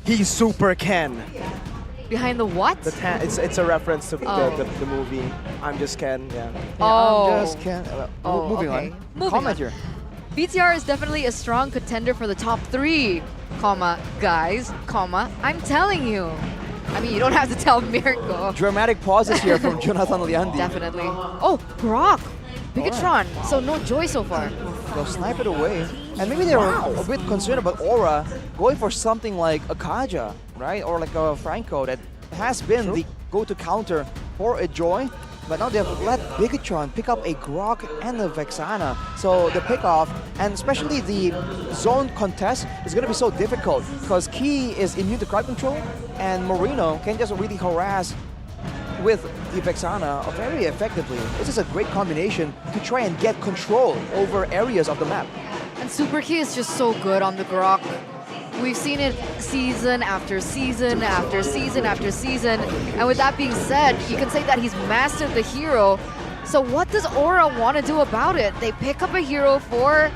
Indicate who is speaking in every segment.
Speaker 1: He's Super Ken.
Speaker 2: Behind the what?
Speaker 1: It's a reference to
Speaker 2: Oh.
Speaker 1: the movie. I'm just Ken. Yeah.
Speaker 2: Oh.
Speaker 3: I'm just can't. Moving
Speaker 2: okay.
Speaker 3: on.
Speaker 2: Moving
Speaker 3: Comment
Speaker 2: on.
Speaker 3: here.
Speaker 2: BTR is definitely a strong contender for the top 3, comma, guys, comma, I'm telling you. I mean, you don't have to tell Mirko.
Speaker 3: Dramatic pauses here from Jonathan Liandi.
Speaker 2: Definitely. Oh, Grok. Bigatron. So no joy so far.
Speaker 3: They'll snipe it away. And maybe they're a bit concerned about Aura going for something like a Kaja, right? Or like a Franco that has been the go-to counter for a Joy. But now they've let Bigatron pick up a Grok and a Vexana. So the pickoff, and especially the zone contest, is going to be so difficult because Key is immune to crowd control and Moreno can just really harass with the Vexana very effectively. This is a great combination to try and get control over areas of the map.
Speaker 2: And Super Key is just so good on the Grok. We've seen it season after season after season after season. And with that being said, you can say that he's mastered the hero. So what does Aura want to do about it? They pick up a hero for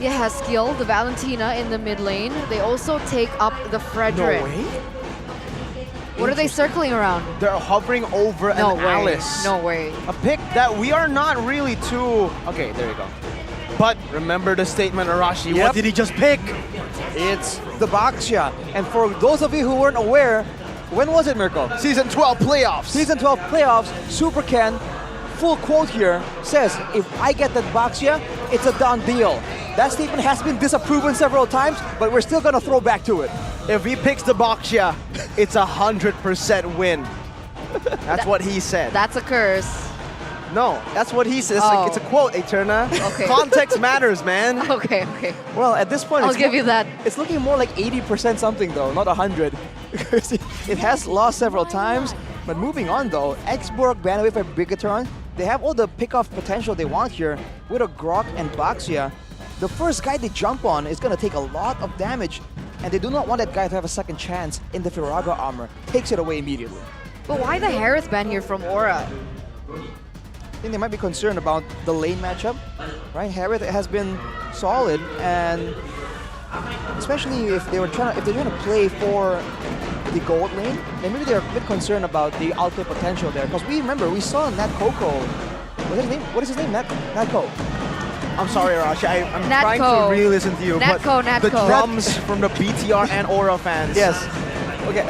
Speaker 2: Haskill, the Valentina in the mid lane. They also take up the Frederick.
Speaker 1: No way.
Speaker 2: What are they circling around?
Speaker 1: They're hovering over
Speaker 2: No
Speaker 1: an
Speaker 2: way.
Speaker 1: Alice.
Speaker 2: No way.
Speaker 1: A pick that we are not really too... Okay, there you go. But remember the statement, Arashi.
Speaker 3: Yep.
Speaker 1: What did he just pick?
Speaker 3: It's the Baxia. And for those of you who weren't aware, when was it, Mirko?
Speaker 1: Season 12 playoffs.
Speaker 3: Season 12 playoffs, Super Ken, full quote here, says, if I get that Baxia, it's a done deal. That statement has been disproven several times, but we're still gonna throw back to it.
Speaker 1: If he picks the Baxia, it's 100% win. That's what he said.
Speaker 2: That's a curse.
Speaker 1: No, that's what he says.
Speaker 2: Oh.
Speaker 1: It's a quote, Eterna.
Speaker 2: Okay.
Speaker 1: Context matters, man.
Speaker 2: Okay, okay.
Speaker 3: Well, at this point,
Speaker 2: I'll
Speaker 3: it's
Speaker 2: give you that.
Speaker 3: It's looking more like 80% something though, not 100. Because it has lost several times. But moving on though, Xborg banned away from Bigatron. They have all the pick-off potential they want here with a Grok and Baxia. The first guy they jump on is going to take a lot of damage, and they do not want that guy to have a second chance in the Firaga armor. Takes it away immediately.
Speaker 2: But why the Harith ban here from Aura?
Speaker 3: I think they might be concerned about the lane matchup, right? Harith has been solid, and especially if they're trying to play for the gold lane, then maybe they're a bit concerned about the outplay potential there. Because we saw Nat Coco. What is his name? Nat Co.
Speaker 1: I'm sorry, Arashi. I'm
Speaker 2: Natco.
Speaker 1: trying to re-listen to you.
Speaker 2: Natco,
Speaker 1: but the
Speaker 2: Natco.
Speaker 1: drums from the BTR and Aura fans.
Speaker 3: Yes. Okay.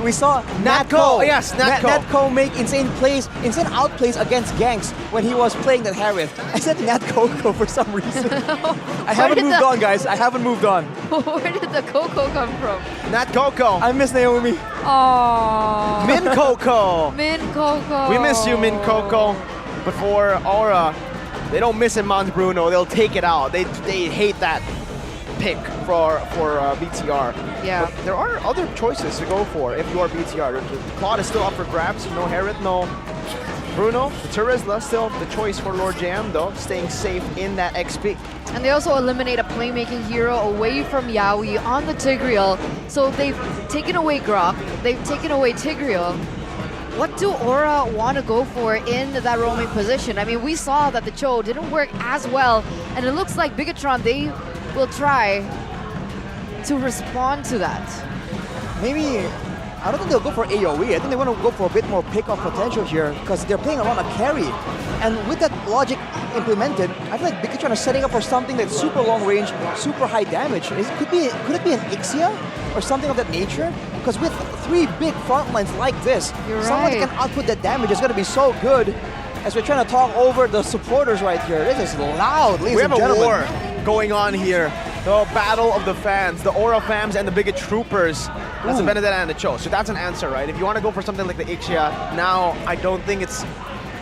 Speaker 3: We saw
Speaker 1: Natco, yes, Natco.
Speaker 3: Natco make insane outplays against ganks when he was playing that Harith. I said Nat Coco for some reason. I haven't moved on, guys. I haven't moved on.
Speaker 2: Where did the Coco come from?
Speaker 1: Nat Coco.
Speaker 3: I miss Naomi.
Speaker 2: Aww.
Speaker 1: Min Coco.
Speaker 2: Min Coco.
Speaker 1: We miss you, Min Coco. But for Aura, they don't miss in Mons Bruno. They'll take it out. They hate that pick for BTR.
Speaker 2: Yeah.
Speaker 1: But there are other choices to go for if you are BTR. The plot is still up for grabs. No Harith, no Bruno. The Terizla still the choice for Lord JM though, staying safe in that XP.
Speaker 2: And they also eliminate a playmaking hero away from Yawi on the Tigreal. So they've taken away Grok. They've taken away Tigreal. What do Aura want to go for in that roaming position? I mean, we saw that the Chou didn't work as well, and it looks like Bigatron, they will try to respond to that.
Speaker 3: Maybe, I don't think they'll go for AoE. I think they want to go for a bit more pick-off potential here because they're playing around a carry. And with that logic implemented, I feel like Bigatron is setting up for something that's super long range, super high damage. Could it be an Ixia or something of that nature? Because with 3 big front lines like this, someone that can output that damage is going to be so good. As we're trying to talk over the supporters right here, this is loud, ladies and gentlemen.
Speaker 1: We have a war going on here. The battle of the fans, the Aura fams and the Bigot troopers. That's the Benedetta and the Cho. So that's an answer, right? If you want to go for something like the Ixia, now I don't think it's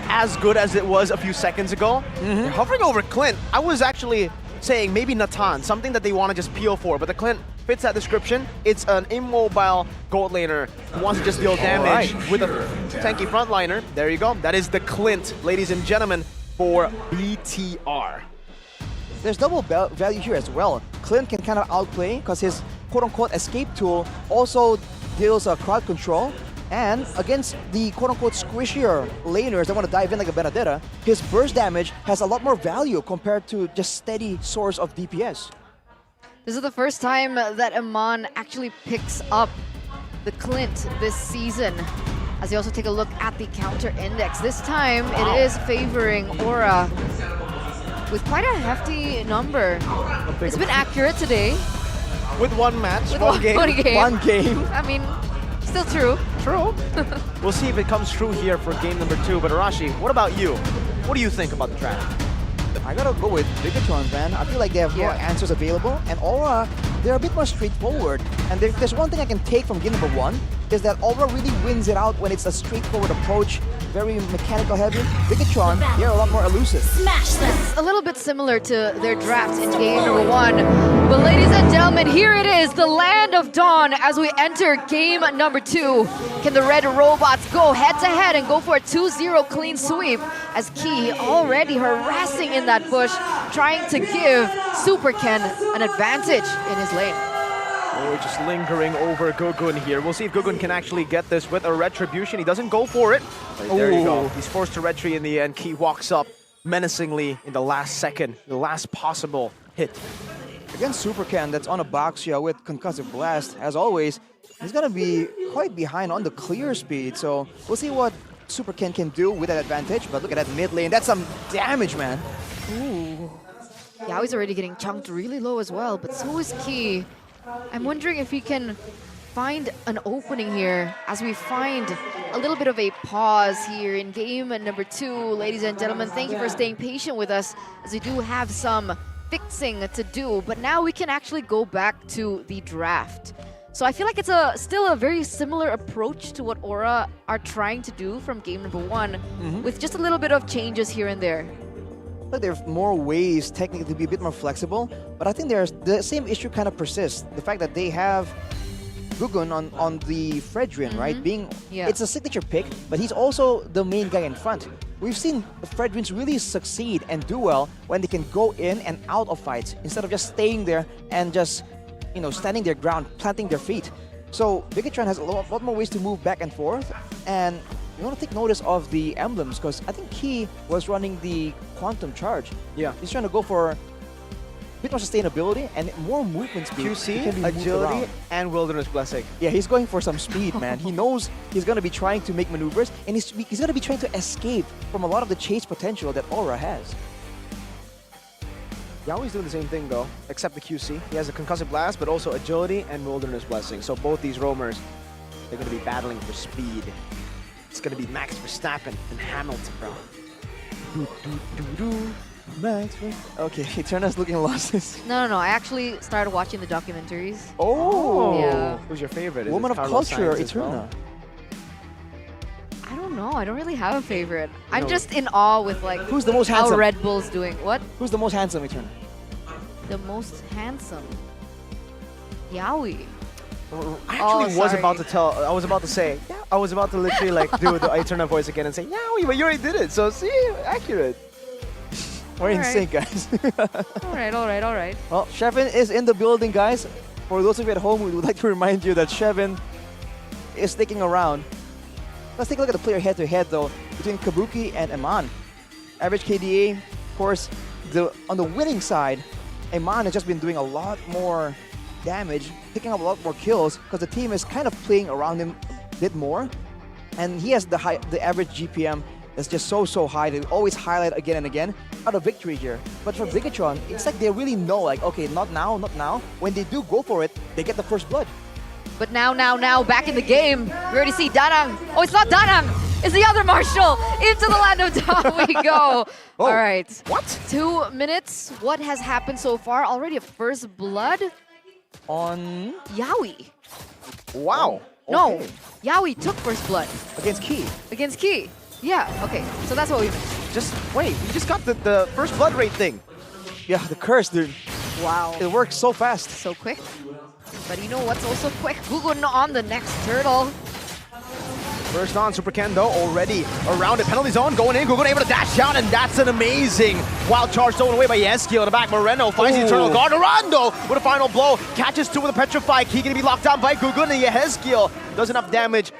Speaker 1: as good as it was a few seconds ago. They're hovering over Clint. I was actually saying maybe Natan, something that they want to just peel for, but the Clint fits that description. It's an immobile gold laner who wants to just deal damage with a tanky frontliner. There you go. That is the Clint, ladies and gentlemen, for BTR.
Speaker 3: There's double value here as well. Clint can kind of outplay because his quote-unquote escape tool also deals crowd control. And against the quote-unquote squishier laners that want to dive in like a Benedetta, his burst damage has a lot more value compared to just steady source of DPS.
Speaker 2: This is the first time that Iman actually picks up the Clint this season. As you also take a look at the counter index. This time it is favoring Aura with quite a hefty number. It's been accurate today.
Speaker 1: With one match,
Speaker 2: With
Speaker 1: one game.
Speaker 3: One game.
Speaker 2: I mean, still true.
Speaker 1: True. We'll see if it comes true here for game number 2. But Arashi, what about you? What do you think about the draft?
Speaker 3: I gotta go with Bigatron, man. I feel like they have more answers available, and Aura, they're a bit more straightforward. And if there's one thing I can take from game number 1, is that Aura really wins it out when it's a straightforward approach, very mechanical heavy. Bigatron, they're a lot more elusive.
Speaker 4: Smash them.
Speaker 2: A little bit similar to their draft in game number 1. But ladies and gentlemen, here it is, the land of dawn as we enter game number 2. Can the red robots go head to head and go for a 2-0 clean sweep as Key already harassing in that bush, trying to give Super Ken an advantage in his lane.
Speaker 1: Oh, just lingering over Gugun here. We'll see if Gugun can actually get this with a retribution. He doesn't go for it. But there you go. He's forced to retry in the end. Key walks up menacingly in the last second, the last possible hit.
Speaker 3: Against Super Ken, that's on a box here with Concussive Blast, as always, he's gonna be quite behind on the clear speed. So we'll see what Super Ken can do with that advantage. But look at that mid lane. That's some damage, man.
Speaker 2: Ooh. Yawi's already getting chunked really low as well, but so is Key. I'm wondering if he can find an opening here as we find a little bit of a pause here in game number 2. Ladies and gentlemen, thank you for staying patient with us as we do have some fixing to do, but now we can actually go back to the draft. So I feel like it's still a very similar approach to what Aura are trying to do from game number 1, with just a little bit of changes here and there.
Speaker 3: Like there are more ways technically to be a bit more flexible, but I think there's the same issue kind of persists. The fact that they have Gugun on the Fredrin, right? It's a signature pick, but he's also the main guy in front. We've seen Fredrins really succeed and do well when they can go in and out of fights instead of just staying there and just, you know, standing their ground, planting their feet. So Bigatron has a lot more ways to move back and forth, and you want to take notice of the emblems because I think Key was running the Quantum Charge.
Speaker 1: Yeah.
Speaker 3: He's trying to go for a bit more sustainability and more movement speed.
Speaker 1: QC, agility, and Wilderness Blessing.
Speaker 3: Yeah, he's going for some speed, man. He knows he's going to be trying to make maneuvers, and he's going to be trying to escape from a lot of the chase potential that Aura has.
Speaker 1: Yawi's doing the same thing though, except the QC. He has a Concussive Blast, but also agility and Wilderness Blessing. So both these roamers, they're going to be battling for speed. It's going to be Max Verstappen and Hamilton, bro.
Speaker 3: Max Verstappen. Okay, Eterna's looking lost.
Speaker 2: No. I actually started watching the documentaries.
Speaker 3: Oh!
Speaker 2: Yeah.
Speaker 1: Who's your favorite? Is
Speaker 3: Woman
Speaker 1: it
Speaker 3: of
Speaker 1: Carlos
Speaker 3: culture,
Speaker 1: Sainz as well?
Speaker 3: Eterna.
Speaker 2: I don't know. I don't really have a favorite. I'm
Speaker 1: No.
Speaker 2: just in awe with like
Speaker 3: Who's the most
Speaker 2: how
Speaker 3: handsome?
Speaker 2: Red Bull's doing. What?
Speaker 3: Who's the most handsome, Eterna?
Speaker 2: The most handsome. Yawi.
Speaker 1: I actually was
Speaker 2: sorry.
Speaker 1: about to tell, I was about to say, yeah, I was about to literally like do the Eterna voice again and say, Yawi, but you already did it, so see, accurate.
Speaker 3: We're in
Speaker 2: Alright.
Speaker 3: sync, guys.
Speaker 2: All right.
Speaker 3: Well, Shevin is in the building, guys. For those of you at home, we would like to remind you that Shevin is sticking around. Let's take a look at the player head-to-head, though, between Kabuki and Iman. Average KDA, of course, on the winning side, Iman has just been doing a lot more damage, picking up a lot more kills, because the team is kind of playing around him a bit more. And he has the average GPM that's just so high. They always highlight again and again. Out of victory here. But for Bigatron, it's like they really know, like, okay, not now. When they do go for it, they get the first blood.
Speaker 2: But now, back in the game, we already see Danang. Oh, it's not Danang. It's the other Marshall. Into the land of dawn we go.
Speaker 3: Oh,
Speaker 2: All right.
Speaker 1: What?
Speaker 2: 2 minutes. What has happened so far? Already a first blood?
Speaker 3: On
Speaker 2: Yawi.
Speaker 1: Wow.
Speaker 2: No,
Speaker 3: Okay.
Speaker 2: Yawi took first blood
Speaker 3: against Key.
Speaker 2: against Key. Yeah, okay. So that's what we missed.
Speaker 1: Just wait, we just got the first blood rate thing.
Speaker 3: Yeah, the curse, dude.
Speaker 2: Wow.
Speaker 3: It works so fast.
Speaker 2: So quick. But you know what's also quick? Gugun on the next turtle.
Speaker 1: First on, Super Ken though, already around it. Penalty zone, going in, Gugun able to dash out, and that's an amazing wild charge stolen away by Yeskiel in the back. Moreno finds the Eternal Guard. Arando with a final blow, catches two with a Petrify. He gonna be locked down by Gugun, and Yeskiel does enough damage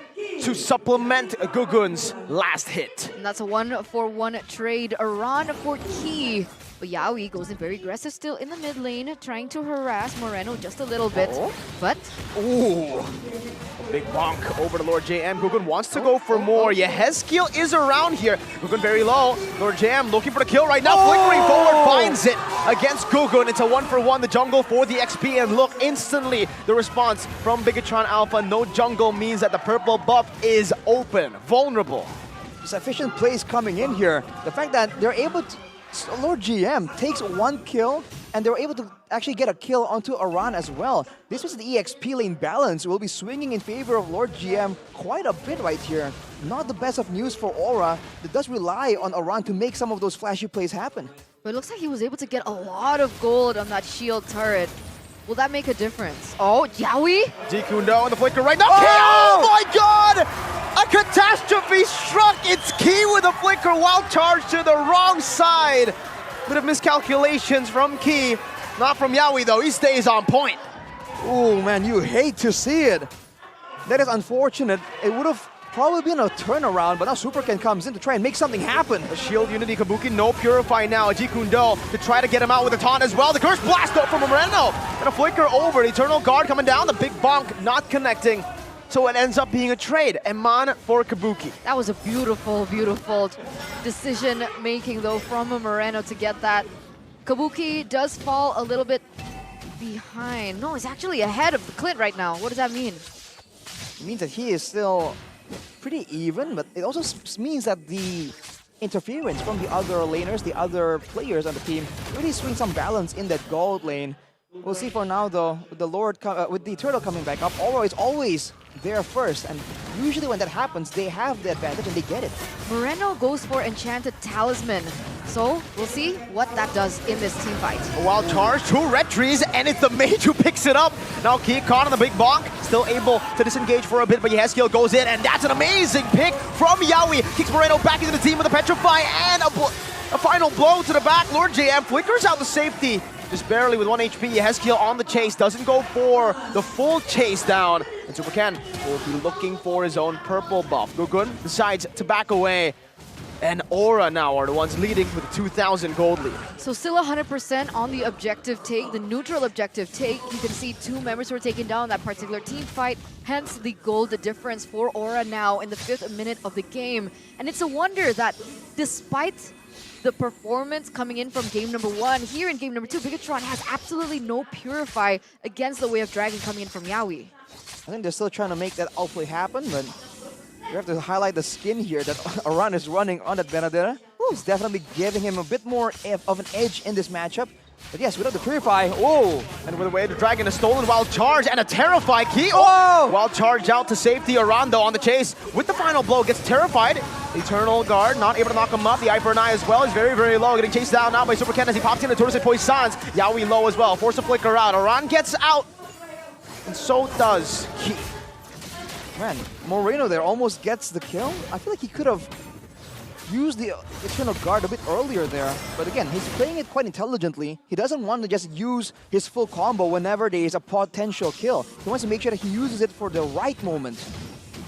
Speaker 1: to supplement Gugun's last hit.
Speaker 2: And that's a 1-for-1 trade. Aran for Key But Yawi goes in very aggressive still in the mid lane, trying to harass Moreno just a little bit.
Speaker 3: Oh.
Speaker 2: But
Speaker 1: Ooh. A big bonk over to Lord JM. Gugun wants to go for more. Yehezkiel is around here. Gugun very low. Lord JM looking for the kill right now. Flickering forward finds it against Gugun. It's a 1-for-1 the jungle for the XP. And look, instantly the response from Bigatron Alpha. No jungle means that the purple buff is open, vulnerable.
Speaker 3: Sufficient plays coming in here. The fact that they're able to... Lord GM takes one kill, and they're able to actually get a kill onto Aran as well. This was the EXP lane balance. Will be swinging in favor of Lord GM quite a bit right here. Not the best of news for Aura. That does rely on Aran to make some of those flashy plays happen.
Speaker 2: But it looks like he was able to get a lot of gold on that shield turret. Will that make a difference? Oh, Yawi?
Speaker 1: Jikundo in the flicker right now.
Speaker 3: Oh!
Speaker 1: Oh my god! A catastrophe struck! It's Key with a flicker while charged to the wrong side. Bit of miscalculations from Key. Not from Yawi though, he stays on point.
Speaker 3: Oh man, you hate to see it. That is unfortunate. It would have probably been a turnaround, but now Superken comes in to try and make something happen.
Speaker 1: A shield Unity Kabuki, no Purify now. Jikundo to try to get him out with a taunt as well. The curse blast up from Moreno. And a flicker over. The Eternal Guard coming down. The big bonk not connecting. So it ends up being a trade. Eman for Kabuki.
Speaker 2: That was a beautiful, beautiful decision making though from Moreno to get that. Kabuki does fall a little bit behind. No, he's actually ahead of the Clint right now. What does that mean?
Speaker 3: It means that he is still pretty even, but it also means that the interference from the other laners, the other players on the team, really swing some balance in that gold lane. We'll see for now though, with the Lord, with the Turtle coming back up, Aura is always there first, and usually when that happens, they have the advantage and they get it.
Speaker 2: Moreno goes for Enchanted Talisman, so we'll see what that does in this team fight.
Speaker 1: A wild charge, 2 red trees, and it's the mage who picks it up. Now Key caught on the big bonk, still able to disengage for a bit, but Yehezkiel goes in, and that's an amazing pick from Yawi. Kicks Moreno back into the team with a Petrify, and a final blow to the back. Lord JM flickers out the safety. Just barely with 1 HP, Yehezkiel on the chase, doesn't go for the full chase down. And Superken will be looking for his own purple buff. Gugun decides to back away. And Aura now are the ones leading with a 2,000 gold lead.
Speaker 2: So still 100% on the objective take, the neutral objective take. You can see 2 members who are taken down in that particular team fight. Hence the gold difference for Aura now in the 5th minute of the game. And it's a wonder that despite the performance coming in from game number 1, here in game number 2, Bigatron has absolutely no Purify against the Way of Dragon coming in from Yawi.
Speaker 3: I think they're still trying to make that outplay happen, but you have to highlight the skin here that Aran is running on that Benedetta. It's definitely giving him a bit more of an edge in this matchup. But yes, without the Purify, whoa!
Speaker 1: And with the Way of the Dragon, a stolen wild charge and a Terrify Key.
Speaker 3: Oh!
Speaker 1: Wild charge out to safety. Arando on the chase with the final blow, gets terrified. Eternal Guard not able to knock him up. The Eye for an Eye as well is very, very low. Getting chased down now by Superken as he pops into Tortoise Poissons. Yawi low as well. Force a flicker out. Aran gets out. And so does Key.
Speaker 3: Man, Moreno there almost gets the kill. I feel like he could have used the Eternal Guard a bit earlier there. But again, he's playing it quite intelligently. He doesn't want to just use his full combo whenever there is a potential kill. He wants to make sure that he uses it for the right moment,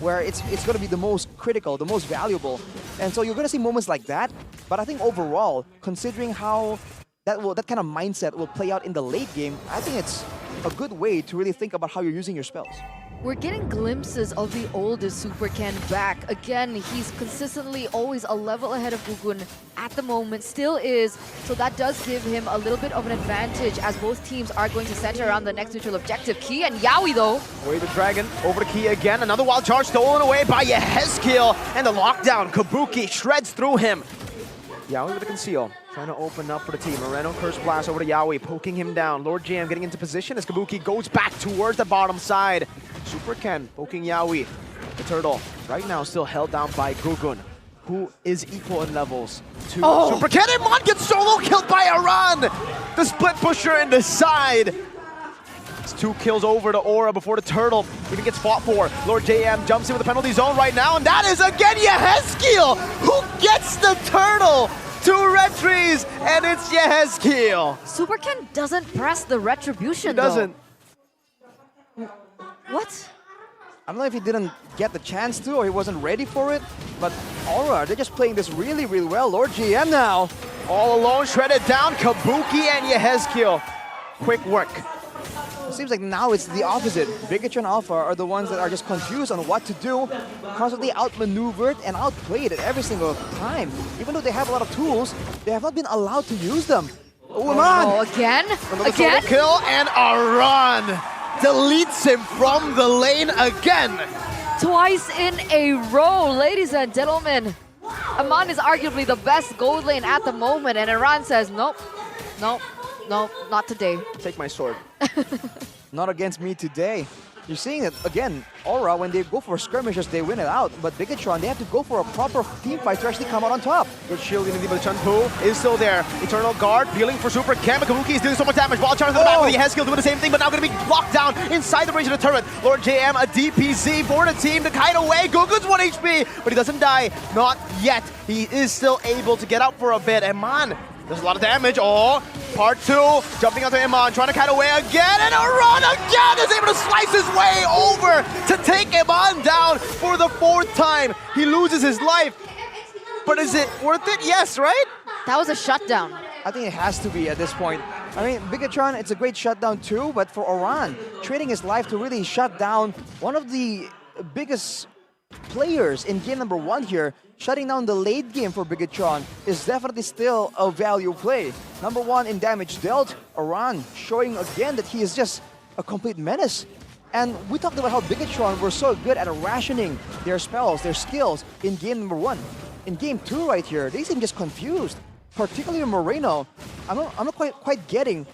Speaker 3: where it's going to be the most critical, the most valuable. And so you're going to see moments like that. But I think overall, considering how that kind of mindset will play out in the late game, I think it's a good way to really think about how you're using your spells.
Speaker 2: We're getting glimpses of the oldest Superken back. Again, he's consistently always a level ahead of Gugun at the moment, still is. So that does give him a little bit of an advantage as both teams are going to center around the next neutral objective. Key and Yawi though.
Speaker 1: Way the Dragon over to Key again. Another wild charge stolen away by Yehezkiel. And the lockdown, Kabuki shreds through him. Yawi with a conceal, trying to open up for the team. Moreno curse blast over to Yawi, poking him down. Lord Jam getting into position as Kabuki goes back towards the bottom side. Superken poking Yawi. The turtle right now still held down by Gugun, who is equal in levels to Superken. And Mon gets solo killed by Aran. The split pusher in the side. It's 2 kills over to Aura before the turtle even gets fought for. Lord JM jumps in with the penalty zone right now, and that is again Yehezkiel who gets the turtle. 2 red trees, and it's Yehezkiel.
Speaker 2: Superken doesn't press the retribution.
Speaker 1: He doesn't.
Speaker 2: Though. What?
Speaker 3: I don't know if he didn't get the chance to or he wasn't ready for it, but Aura, they're just playing this really, really well. Lord GM now
Speaker 1: All alone, shredded down, Kabuki and Yehezkiel. Quick work.
Speaker 3: It seems like now it's the opposite. Bigatron Alpha are the ones that are just confused on what to do, constantly outmaneuvered and outplayed at every single time. Even though they have a lot of tools, they have not been allowed to use them. Oh, man!
Speaker 2: Oh, again?
Speaker 1: Another
Speaker 2: Again?
Speaker 1: solo kill and a run. Deletes him from the lane again.
Speaker 2: Twice in a row, ladies and gentlemen. Aman is arguably the best gold lane at the moment, and Iran says, nope, nope, nope, not today.
Speaker 1: Take my sword.
Speaker 3: Not against me today. You're seeing it again. Aura, when they go for skirmishes, they win it out. But Bigatron, they have to go for a proper team fight to actually come out on top.
Speaker 1: Good shield in the but Chun-Pu is still there. Eternal Guard, peeling for Super Cam. Kabuki is doing so much damage. Wild Charge in the back with the Yehezkiel doing the same thing, but now going to be locked down inside the range of the turret. Lord JM, a DPZ for the team to kite away. Gugun's 1 HP, but he doesn't die. Not yet. He is still able to get out for a bit. And man, there's a lot of damage. Oh, part 2, jumping onto Iman, trying to kite away again, and a run again is able to slice his way over to take Iman down for the 4th time. He loses his life. But is it worth it? Yes, right?
Speaker 2: That was a shutdown.
Speaker 3: I think it has to be at this point. I mean, Bigatron, it's a great shutdown too, but for Oran, trading his life to really shut down one of the biggest players in game number 1 here, shutting down the late game for Bigatron is definitely still a value play. Number 1 in damage dealt, Oran showing again that he is just a complete menace. And we talked about how Bigatron were so good at rationing their spells, their skills in game number 1. In game 2 right here, they seem just confused. Particularly Moreno, I'm not quite getting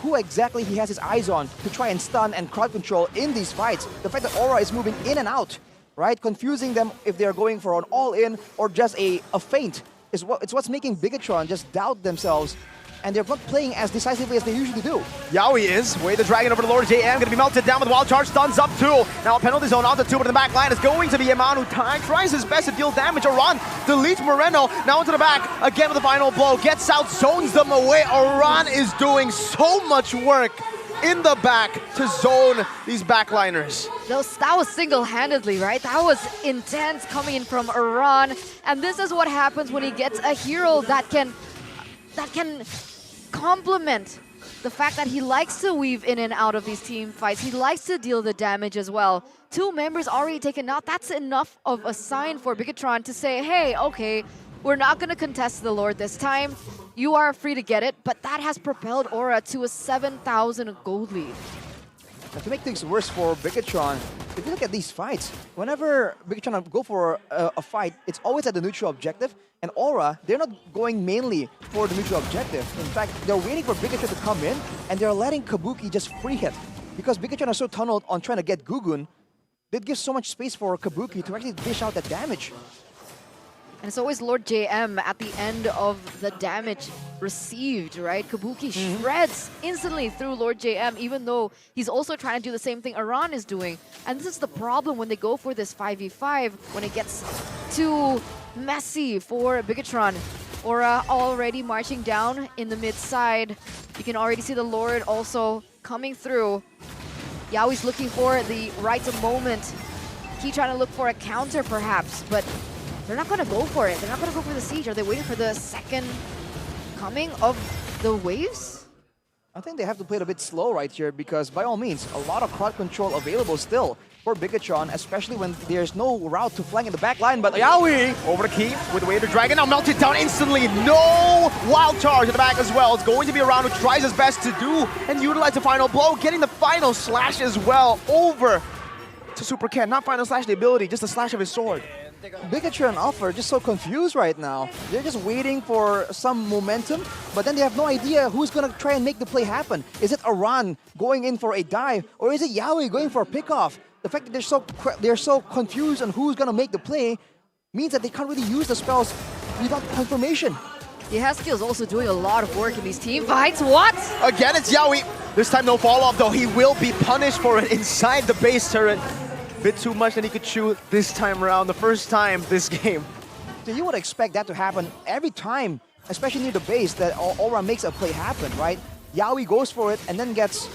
Speaker 3: who exactly he has his eyes on to try and stun and crowd control in these fights. The fact that Aura is moving in and out, right? Confusing them if they're going for an all-in or just a feint is what's making Bigatron just doubt themselves, and they're not playing as decisively as they usually do.
Speaker 1: Yawi is way the dragon over to Lord JM, going to be melted down with Wild Charge, stuns up 2. Now a penalty zone onto 2, but in the back line is going to be Yaman, who tries his best to deal damage. Oran deletes Moreno, now into the back, again with the final blow, gets out, zones them away. Oran is doing so much work in the back to zone these backliners.
Speaker 2: That was single-handedly, right? That was intense coming in from Iran. And this is what happens when he gets a hero that can complement the fact that he likes to weave in and out of these team fights. He likes to deal the damage as well. 2 members already taken out. That's enough of a sign for Bigatron to say, hey, okay, we're not going to contest the Lord this time. You are free to get it, but that has propelled Aura to a 7,000 gold lead.
Speaker 3: And to make things worse for Bigatron, if you look at these fights, whenever Bigatron go for a fight, it's always at the neutral objective. And Aura, they're not going mainly for the neutral objective. In fact, they're waiting for Bigatron to come in, and they're letting Kabuki just free hit. Because Bigatron are so tunneled on trying to get Gugun, they give so much space for Kabuki to actually dish out that damage.
Speaker 2: And it's always Lord JM at the end of the damage received, right? Kabuki shreds instantly through Lord JM, even though he's also trying to do the same thing Iran is doing. And this is the problem when they go for this 5v5, when it gets too messy for Bigatron. Aura already marching down in the mid side. You can already see the Lord also coming through. Yawi's looking for the right moment. He trying to look for a counter perhaps, but they're not going to go for it. They're not going to go for the siege. Are they waiting for the second coming of the waves?
Speaker 3: I think they have to play it a bit slow right here because, by all means, a lot of crowd control available still for Bigatron, especially when there's no route to flank in the back line. But Yawi
Speaker 1: over the key with the Wader Dragon, now melted down instantly. No Wild Charge in the back as well. It's going to be Around who tries his best to do and utilize the final blow, getting the final slash as well over to Super Ken. Not final slash the ability, just the slash of his sword.
Speaker 3: Bigatron and Alpha are just so confused right now. They're just waiting for some momentum, but then they have no idea who's going to try and make the play happen. Is it Aran going in for a dive, or is it Yawi going for a pickoff? The fact that they're so confused on who's going to make the play means that they can't really use the spells without confirmation.
Speaker 2: Yehezkiel is also doing a lot of work in these team fights. What?
Speaker 1: Again, it's Yawi. This time no follow-up though. He will be punished for it inside the base turret. Bit too much than he could chew this time around, the first time this game.
Speaker 3: So you would expect that to happen every time, especially near the base, that Aura makes a play happen, right? Yawi goes for it and then gets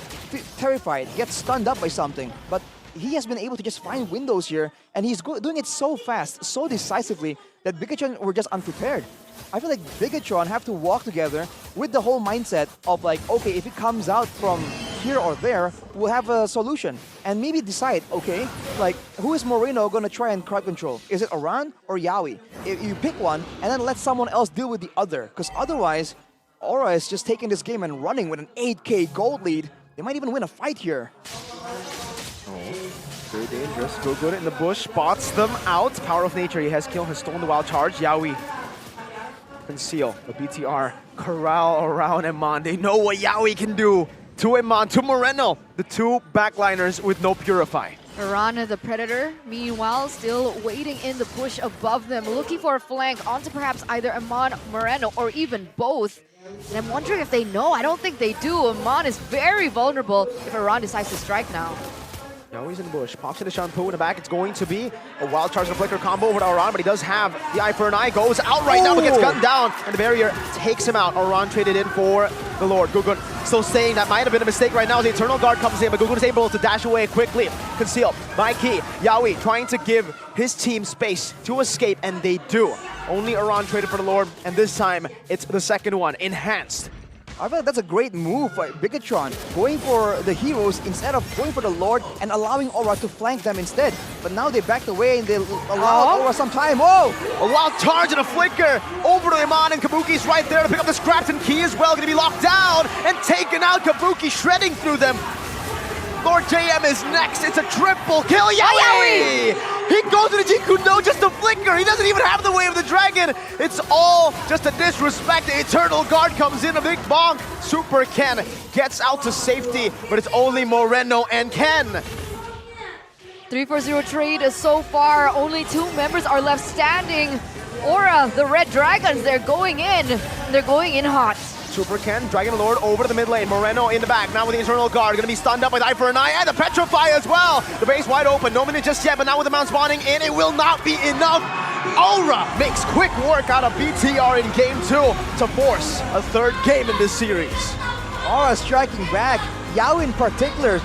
Speaker 3: terrified, gets stunned up by something. But he has been able to just find windows here, and he's doing it so fast, so decisively, that Bigatron were just unprepared. I feel like Bigatron have to walk together with the whole mindset of like, okay, if it comes out from here or there, we'll have a solution. And maybe decide, okay, like, who is Moreno gonna try and crowd control? Is it Aran or Yawi? If you pick one, and then let someone else deal with the other. Because otherwise, Aura is just taking this game and running with an 8K gold lead. They might even win a fight here.
Speaker 1: Very dangerous. Go good in the bush, spots them out. Power of nature, he has killed, has stolen the wild charge. Yawi conceal the BTR, corral around Eman. They know what Yawi can do to Eman, to Moreno, the two backliners with no Purify.
Speaker 2: Arana, the Predator, meanwhile, still waiting in the bush above them, looking for a flank onto perhaps either Eman, Moreno, or even both. And I'm wondering if they know. I don't think they do. Eman is very vulnerable if Aran decides to strike now.
Speaker 1: Yawi's in the bush, pops into Shampoo in the back. It's going to be a wild charge and a flicker combo over to Aran, but he does have the eye for an eye. Goes out right now, but gets gunned down, and the barrier takes him out. Aran traded in for the Lord. Gugun still saying that might have been a mistake right now as the Eternal Guard comes in, but Gugun is able to dash away quickly. Concealed by Key. Yawi trying to give his team space to escape, and they do. Only Aran traded for the Lord, and this time it's the second one, Enhanced.
Speaker 3: I feel like that's a great move by Bigatron, going for the heroes instead of going for the Lord and allowing Aura to flank them instead. But now they backed away and they allowed Aura some time. Whoa!
Speaker 1: A wild charge and a flicker over to Eman, and Kabuki's right there to pick up the scraps, and Key as well, going to be locked down and taken out. Kabuki shredding through them. Lord JM is next. It's a triple kill. Yawi! He goes to the Jikundo, just a flicker. He doesn't even have the Way of the Dragon. It's all just a disrespect. The Eternal Guard comes in, a big bonk. Super Ken gets out to safety, but it's only Moreno and Ken.
Speaker 2: 3-4-0 trade so far. Only 2 members are left standing. Aura, the Red Dragons, they're going in. They're going in hot.
Speaker 1: Super Ken, Dragon Lord over to the mid lane. Moreno in the back, now with the Eternal Guard. Gonna be stunned up with Eye for an Eye, and the Petrify as well. The base wide open, no minute just yet, but now with the Mount spawning in, it will not be enough. Aura makes quick work out of BTR in game 2 to force a third game in this series.
Speaker 3: Aura striking back. Yawi in particular